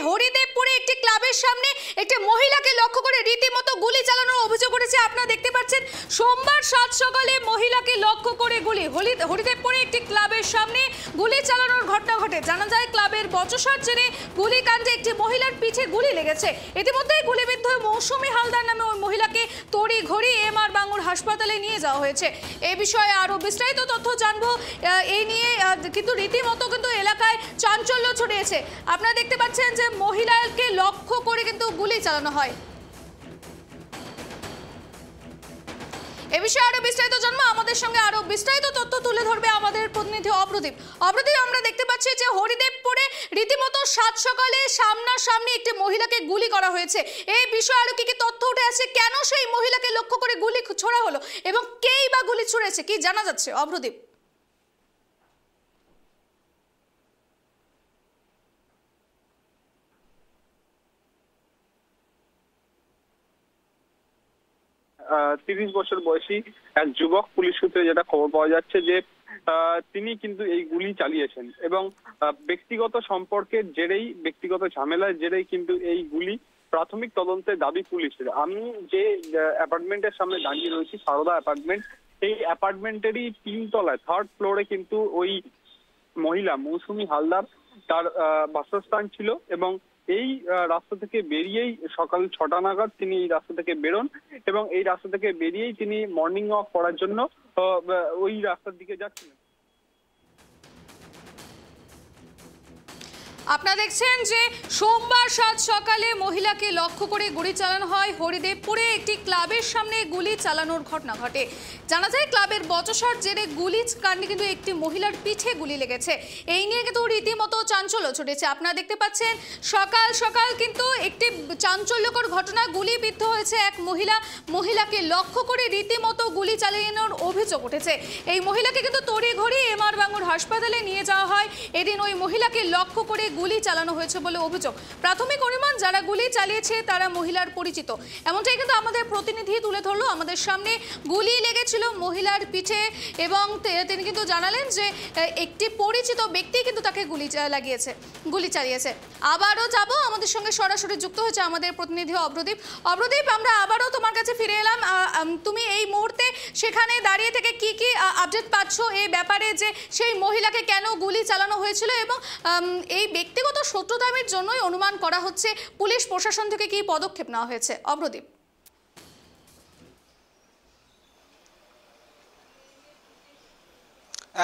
হরিদেবপুরে একটি ক্লাবের সামনে একটি মহিলাকে লক্ষ্য করে রীতিমতো গুলি চালানোর অভিযোগ উঠেছে। আপনারা দেখতে পাচ্ছেন সোমবার সাত সকালে মহিলাকে লক্ষ্য করে হরিদেবপুরে একটি ক্লাবের সামনে গুলি চালানোর ঘটনা ঘটে। জানা যায় ক্লাবের বচসার জেরে গুলিকাণ্ডে একটি মহিলার পিঠে গুলি লেগেছে। ইতিমধ্যেই গুলিবিদ্ধ মৌসুমী হালদার নামে ওই মহিলাকে তড়িঘড়ি এমআর বাঙ্গুর হাসপাতালে নিয়ে যাওয়া হয়েছে। এই বিষয়ে আরো বিস্তারিত তথ্য জানবো। এই নিয়ে কিন্তু রীতিমতো কিন্তু এলাকায় চাঞ্চল্য ছড়িয়েছে। আপনারা দেখতে পাচ্ছেন যে মহিলাকে লক্ষ্য করে কিন্তু গুলি চালানো হয়। এ বিষয়ে আরো বিস্তারিত জানবো। আমাদের সঙ্গে আরো বিস্তারিত তথ্য তুলে ধরবে আমাদের প্রতিনিধি অপ্রদীপ। অপ্রদীপ, আমরা দেখতে পাচ্ছি যে হরিদেবপুরে রীতিমতো সাত সকালে সামনাসামনি একটি মহিলাকে গুলি করা হয়েছে। এই বিষয়ে আরো কি কি তথ্য উঠে আসছে, কেন সেই মহিলাকে লক্ষ্য করে গুলি ছোড়া হলো এবং কেই বা গুলি ছুড়েছে, কি জানা যাচ্ছে অপ্রদীপ? তিরিশ বছর বয়সী এক যুবক, পুলিশ সূত্রে যেটা খবর পাওয়া যাচ্ছে যে তিনি কিন্তু এই গুলি চালিয়েছেন এবং ব্যক্তিগত সম্পর্কের জেরেই, ব্যক্তিগত ঝামেলার জেরেই কিন্তু এই গুলি। প্রাথমিক তদন্তের দাবি পুলিশের। আমি যে অ্যাপার্টমেন্টের সামনে দাঁড়িয়ে রয়েছি, সারদা অ্যাপার্টমেন্ট, এই অ্যাপার্টমেন্টেরই 3 তলায় 3rd ফ্লোরে কিন্তু ওই মহিলা মৌসুমী হালদার তার বাসস্থান ছিল এবং এই রাস্তা থেকে বেরিয়েই সকাল 6টা নাগাদ তিনি এই রাস্তা থেকে বেরোন এবং এই রাস্তা থেকে বেরিয়েই তিনি মর্নিং ওয়াক করার জন্য ওই রাস্তার দিকে যাচ্ছিলেন। আপনারা দেখছেন যে সোমবার সাত সকালে মহিলাকে লক্ষ্য করে গুলি চালানো হয়। হরিদেবপুরে একটি ক্লাবের সামনে গুলি চালানোর ঘটনা ঘটে। জানা যায় ক্লাবের বচসার জেরে গুলি কাণ্ডে কিন্তু একটি মহিলার পিঠে গুলি লেগেছে। এই নিয়ে কিন্তু রীতিমতো চাঞ্চল্য ছড়িয়েছে। আপনারা দেখতে পাচ্ছেন সকাল সকাল কিন্তু একটি চাঞ্চল্যকর ঘটনা, গুলিবিদ্ধ হয়েছে এক মহিলাকে লক্ষ্য করে রীতিমতো গুলি চালানোর অভিযোগ উঠেছে। এই মহিলাকে কিন্তু তড়িঘড়ি এমআর বাঙ্গুর হাসপাতালে নিয়ে যাওয়া হয়। এদিন ওই মহিলাকে লক্ষ্য করে গুলি চালানো হয়েছে বলে অভিযোগ। প্রাথমিক অনুমান যারা গুলি চালিয়েছে তারা মহিলার পরিচিত, এমনটাই কিন্তু আমাদের প্রতিনিধি তুলে ধরলো। আমাদের সামনে গুলি লেগেছিল মহিলার পিঠে এবং তিনি কিন্তু জানালেন যে একটি পরিচিত ব্যক্তি কিন্তু তাকে গুলি চালিয়েছে। আবারও যাব, আমাদের সঙ্গে সরাসরি যুক্ত হয়েছে আমাদের প্রতিনিধি অপ্রদীপ। অপ্রদীপ, আমরা আবারও তোমার কাছে ফিরে এলাম। তুমি এই মুহূর্তে সেখানে দাঁড়িয়ে থেকে কি কি আপডেট পাচ্ছ এই ব্যাপারে, যে সেই মহিলাকে কেন গুলি চালানো হয়েছিল এবং এই ব্যক্তিগত শত্রুতার জন্যই অনুমান করা হচ্ছে পুলিশ প্রশাসন থেকে কি পদক্ষেপ নেওয়া হয়েছে অপ্রদীপ?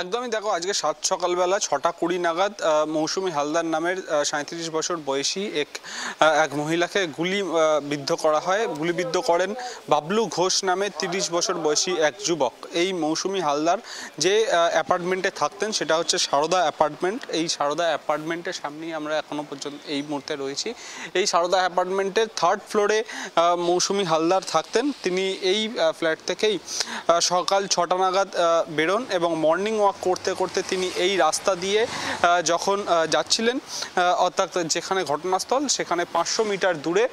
একদমই, দেখো আজকে সাত সকালবেলা 6টা 20 নাগাদ মৌসুমী হালদার নামের 37 বছর বয়সী এক মহিলাকে গুলিবিদ্ধ করা হয়। গুলিবিদ্ধ করেন বাবলু ঘোষ নামে 30 বছর বয়সী এক যুবক। এই মৌসুমী হালদার যে অ্যাপার্টমেন্টে থাকতেন সেটা হচ্ছে সারদা অ্যাপার্টমেন্ট। এই সারদা অ্যাপার্টমেন্টের সামনেই আমরা এখনো পর্যন্ত এই মুহূর্তে রয়েছি। এই সারদা অ্যাপার্টমেন্টের 3rd ফ্লোরে মৌসুমী হালদার থাকতেন। তিনি এই ফ্ল্যাট থেকেই সকাল 6টা নাগাদ বেরোন এবং মর্নিং ওয়াক করতে করতে তিনি এই রাস্তা দিয়ে যখন যাচ্ছিলেন, অর্থাৎ যেখানে ঘটনাস্থল সেখানে 500 মিটার দূরে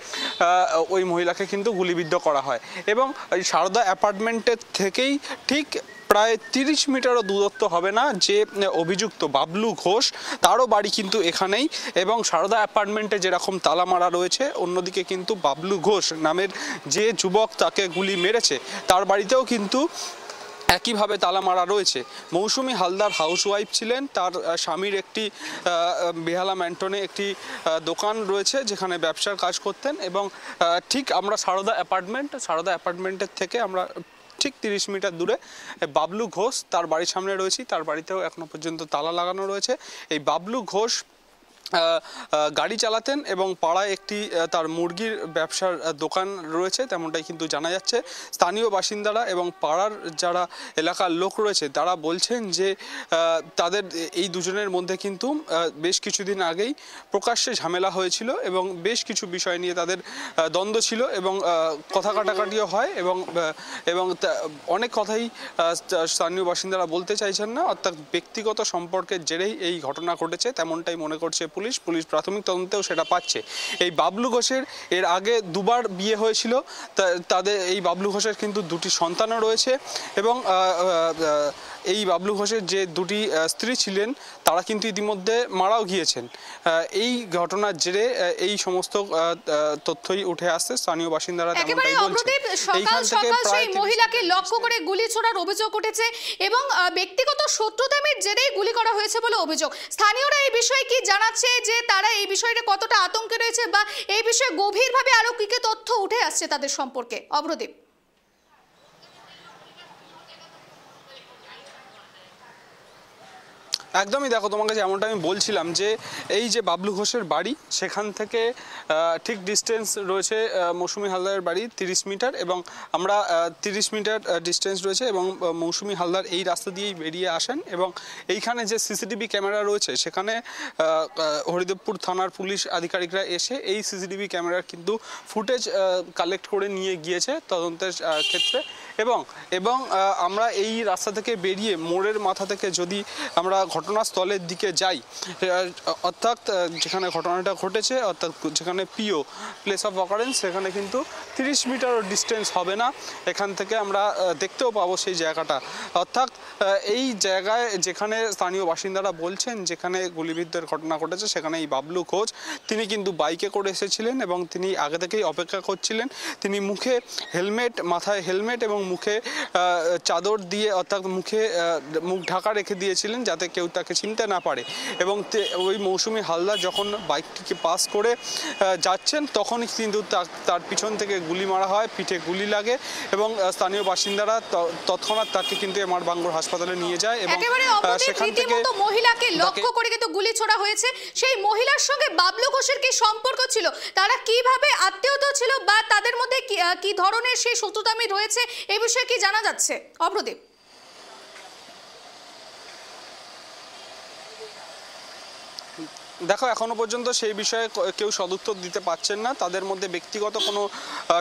ওই মহিলাকে কিন্তু গুলিবিদ্ধ করা হয় এবং এই সারদা অ্যাপার্টমেন্টের থেকেই ঠিক প্রায় 30 মিটারও দূরত্ব হবে না যে অভিযুক্ত বাবলু ঘোষ, তারও বাড়ি কিন্তু এখানেই। এবং সারদা অ্যাপার্টমেন্টে যেরকম তালা মারা রয়েছে, অন্যদিকে কিন্তু বাবলু ঘোষ নামের যে যুবক তাকে গুলি মেরেছে তার বাড়িতেও কিন্তু একইভাবে তালা মারা রয়েছে। মৌসুমী হালদার হাউসওয়াইফ ছিলেন। তার স্বামীর একটি বেহালা ম্যান্টনে একটি দোকান রয়েছে যেখানে ব্যবসার কাজ করতেন এবং ঠিক আমরা সারদা অ্যাপার্টমেন্টের থেকে আমরা ঠিক 30 মিটার দূরে বাবলু ঘোষ তার বাড়ির সামনে রয়েছি। তার বাড়িতেও এখনো পর্যন্ত তালা লাগানো রয়েছে। এই বাবলু ঘোষ গাড়ি চালাতেন এবং পাড়ায় একটি তার মুরগির ব্যবসার দোকান রয়েছে, তেমনটাই কিন্তু জানা যাচ্ছে। স্থানীয় বাসিন্দারা এবং পাড়ার যারা এলাকার লোক রয়েছে তারা বলছেন যে তাদের এই দুজনের মধ্যে কিন্তু বেশ কিছুদিন আগেই প্রকাশ্যে ঝামেলা হয়েছিল এবং বেশ কিছু বিষয় নিয়ে তাদের দ্বন্দ্ব ছিল এবং কথা কাটাকাটিও হয় এবং অনেক কথাই স্থানীয় বাসিন্দারা বলতে চাইছেন না, অর্থাৎ ব্যক্তিগত সম্পর্কের জেরেই এই ঘটনা ঘটেছে তেমনটাই মনে করছে পুলিশ প্রাথমিক তদন্তেও সেটা পাচ্ছে। এই বাবলু ঘোষের এর আগে দুবার বিয়ে হয়েছিল। তাদের এই বাবলু ঘোষের কিন্তু 2টি সন্তানও রয়েছে এবং এই বাবলু ঘোষের যে দুটি স্ত্রী ছিলেন তারা কিন্তু ইতিমধ্যে মারাও গিয়েছেন। এই ঘটনার জেরে এই সমস্ত তথ্যই উঠে আসছে, স্থানীয় বাসিন্দারা একেবারে অমরদীপ, সকাল সকাল সেই মহিলাকে লক্ষ্য করে গুলি ছোড়ার অভিযোগ উঠেছে এবং ব্যক্তিগত শত্রুতামের জেরেই গুলি করা হয়েছে বলে অভিযোগ। স্থানীয়রা এই বিষয়ে কি জানাচ্ছে, যে তারা এই বিষয়টা কতটা আতঙ্কে রয়েছে বা এই বিষয়ে গভীরভাবে আরো কি কি তথ্য উঠে আসছে তাদের সম্পর্কে? অমরদীপ। একদমই, দেখো তোমাকে যেমনটা আমি বলছিলাম যে এই যে বাবলু ঘোষের বাড়ি, সেখান থেকে ঠিক ডিস্টেন্স রয়েছে মৌসুমী হালদারের বাড়ি 30 মিটার, এবং আমরা 30 মিটার ডিস্টেন্স রয়েছে এবং মৌসুমী হালদার এই রাস্তা দিয়েই বেরিয়ে আসেন। এবং এইখানে যে সিসিটিভি ক্যামেরা রয়েছে সেখানে হরিদেবপুর থানার পুলিশ আধিকারিকরা এসে এই সিসিটিভি ক্যামেরার কিন্তু ফুটেজ কালেক্ট করে নিয়ে গিয়েছে তদন্তের ক্ষেত্রে। এবং আমরা এই রাস্তা থেকে বেরিয়ে মোড়ের মাথা থেকে যদি আমরা ঘটনাস্থলের দিকে যাই, অর্থাৎ যেখানে ঘটনাটা ঘটেছে, অর্থাৎ যেখানে পিও প্লেস অফ অকারেন্স, সেখানে কিন্তু 30 মিটারও ডিস্টেন্স হবে না। এখান থেকে আমরা দেখতেও পাবো সেই জায়গাটা। অর্থাৎ এই জায়গায় যেখানে স্থানীয় বাসিন্দারা বলছেন যেখানে গুলিবিদ্ধের ঘটনা ঘটেছে, সেখানে এই বাবলু ঘোষ তিনি কিন্তু বাইকে করে এসেছিলেন এবং তিনি আগে থেকেই অপেক্ষা করছিলেন। তিনি মুখে হেলমেট, মাথায় হেলমেট এবং মুখে চাদর দিয়ে, অর্থাৎ মুখ ঢাকা রেখে দিয়েছিলেন যাতে কেউ তাকে চিনতে না পারে। এবং ওই মৌসুমী হালদার যখন বাইকটিকে পাস করে যাচ্ছেন তখনই কিন্তু তার পিছন থেকে গুলি মারা হয়, পিঠে গুলি লাগে এবং স্থানীয় বাসিন্দারা তৎক্ষণাৎ তাকে কিন্তু এমআর বাঙ্গুর হাসপাতালে নিয়ে যায়। এবং সেখান থেকে মহিলাকে লক্ষ্য করে কিন্তু গুলি ছোড়া হয়েছে। সেই মহিলার সঙ্গে বাবলু ঘোষের কি সম্পর্ক ছিল, তারা কিভাবে আত্মীয়তা ছিল বা তাদের মধ্যে কি ধরনের সেই শত্রুতামি রয়েছে, এই বিষয়ে কি জানা যাচ্ছে অমরদীপ? দেখো, এখনো পর্যন্ত সেই বিষয়ে কেউ সদুত্তর দিতে পারছেন না। তাদের মধ্যে ব্যক্তিগত কোনো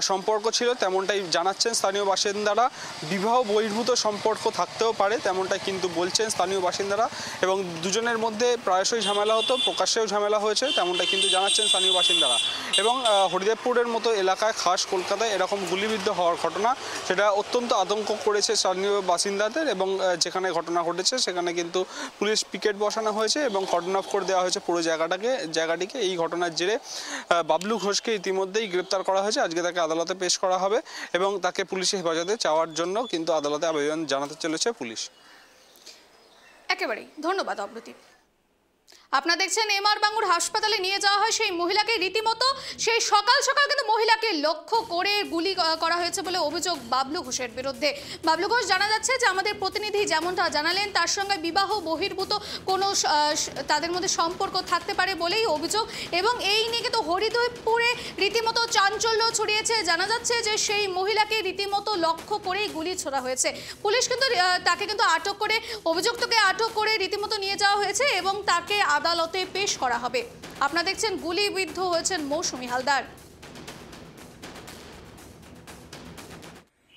সম্পর্ক ছিল তেমনটাই জানাচ্ছেন স্থানীয় বাসিন্দারা। বিবাহ বহির্ভূত সম্পর্ক থাকতেও পারে তেমনটাই কিন্তু বলছেন স্থানীয় বাসিন্দারা। এবং দুজনের মধ্যে প্রায়শই ঝামেলা হতো, প্রকাশ্যেও ঝামেলা হয়েছে তেমনটাই কিন্তু জানাচ্ছেন স্থানীয় বাসিন্দারা। এবং হরিদেবপুরের মতো এলাকায়, খাস কলকাতায় এরকম গুলিবিদ্ধ হওয়ার ঘটনা, সেটা অত্যন্ত আতঙ্ক করেছে স্থানীয় বাসিন্দাদের। এবং যেখানে ঘটনা ঘটেছে সেখানে কিন্তু পুলিশ পিকেট বসানো হয়েছে এবং কর্ডন অফ করে দেওয়া হয়েছে পুরো জায়গাটিকে। এই ঘটনার জেরে বাবলু ঘোষকে ইতিমধ্যেই গ্রেপ্তার করা হয়েছে। আজকে তাকে আদালতে পেশ করা হবে এবং তাকে পুলিশের হেফাজতে চাওয়ার জন্য কিন্তু আদালতে আবেদন জানাতে চলেছে পুলিশ। একেবারেই ধন্যবাদ অমরদীপ। আপনারা দেখছেন এমআর বাঙ্গুর হাসপাতালে নিয়ে যাওয়া হয় সেই মহিলাকে, রীতিমতো সেই সকাল সকাল কিন্তু মহিলাকে লক্ষ্য করে গুলি করা হয়েছে বলে অভিযোগ বাবলু ঘোষের বিরুদ্ধে। বাবলু ঘোষ, জানা যাচ্ছে যে আমাদের প্রতিনিধি যেমনটা জানালেন, তার সঙ্গে বিবাহ বহির্ভূত কোনো তাদের মধ্যে সম্পর্ক থাকতে পারে বলেই অভিযোগ। এবং এই নিয়ে কিন্তু হরিদেবপুরে রীতিমতো চাঞ্চল্য ছড়িয়েছে। জানা যাচ্ছে যে সেই মহিলাকে রীতিমতো লক্ষ্য করেই গুলি ছোড়া হয়েছে। পুলিশ কিন্তু তাকে কিন্তু আটক করে, অভিযুক্তকে আটক করে রীতিমতো নিয়ে যাওয়া হয়েছে এবং তাকে আদালতে পেশ করা হবে। আপনারা দেখছেন গুলিবিদ্ধ হয়েছেন মৌসুমী হালদার।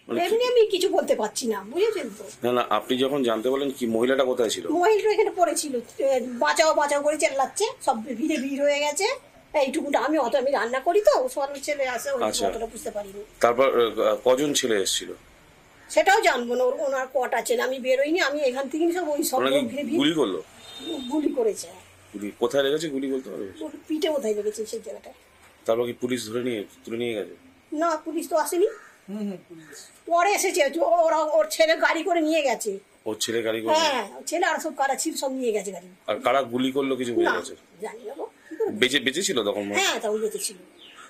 এমনি আমি কিছু বলতে পারছি না, বুঝেছেন তো? না, আপনি যখন জানতে বলেন কি মহিলাটা কোথায় ছিল? মহিলাটা এখানে পড়েছিল, বাঁচাও বাঁচাও করে চেল্লাচ্ছে, সব ভিড় হয়ে গেছে। এইটুকুটা আমি রান্না করি তো, সব ছেলে আসে, অতটা বুঝতে পারিনি। তারপর কজন ছেলে এসেছিল সেটাও জানবো না, ওনার কটা ছেলে। আমি বেরোইনি, আমি এখান থেকে সব ওই সব গুলি করলো, গুলি করেছে। কোথায় লেগেছে গুলি বলতে পারবে? পিঠে কোথায় লেগেছে সেই জায়গাটা। তারপর কি পুলিশ তুলে নিয়ে গেছে? না, পুলিশ তো আসেনি, পরে এসেছে। ওর ছেলে গাড়ি করে নিয়ে গেছে। ওর ছেলে গাড়ি করে? হ্যাঁ, ছেলে আর সব কারা ছিল সব নিয়ে গেছে গাড়ি। আর কারা গুলি করলো কিছু বোঝা গেছে? জানি না। বেঁচে ছিল তখন? হ্যাঁ, তখন বেঁচে ছিল।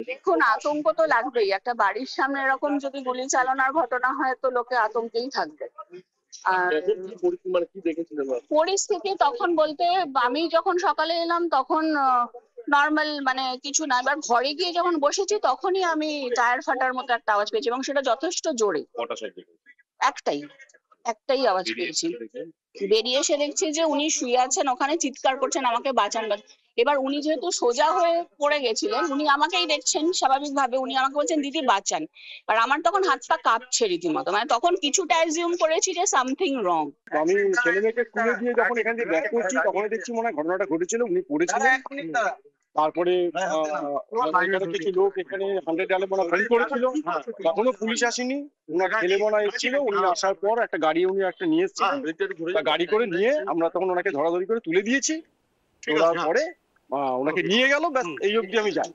দেখুন, আতঙ্ক তো লাগবেই। একটা বাড়ির সামনে এরকম যদি গুলি চালানোর ঘটনা হয় তো লোকে আতঙ্কেই থাকবে। আর পরিস্থিতি তখন বলতে, আমি যখন সকালে এলাম তখন নর্মাল, মানে কিছু না। এবার ঘরে গিয়ে যখন বসেছি তখনই আমি টায়ার ফাটার মতো একটা আওয়াজ পেয়েছি এবং সেটা যথেষ্ট জোরে। একটাই আওয়াজ পেয়েছি। বেরিয়ে এসে দেখছি যে উনি শুয়ে আছেন ওখানে, চিৎকার করছেন আমাকে বাঁচান। এবার উনি যেহেতু সোজা হয়ে পড়ে গেছিলেন, উনি আমাকেই দেখছেন স্বাভাবিকভাবে, উনি আমাকে বলছেন দিদি বাঁচান। আর আমার তখন হাত পা কাঁপছে রীতিমতো, মানে তখন কিছুটা অ্যাজিউম করেছি যে সামথিং রং। আমি ছেলে মেয়েকে স্কুলে দিয়ে যখন এখান থেকে ব্যাক করছি তখন দেখছি মনে হয় ঘটনাটা ঘটেছিল, উনি পড়েছিলেন। তারপরে এখানে কিছু লোক এখানে 100 আলেমনা ফেল করেছিল, তখনও পুলিশ আসেনি। ওনার ছেলেমনা এসেছিল, উনি আসার পর একটা গাড়ি উনি একটা নিয়ে এসেছিলেন, তা গাড়ি করে নিয়ে আমরা তখন ওনাকে ধরাধরি করে তুলে দিয়েছি। তোলার পরে ওনাকে নিয়ে গেল, ব্যাস এই অবধি আমি যাই।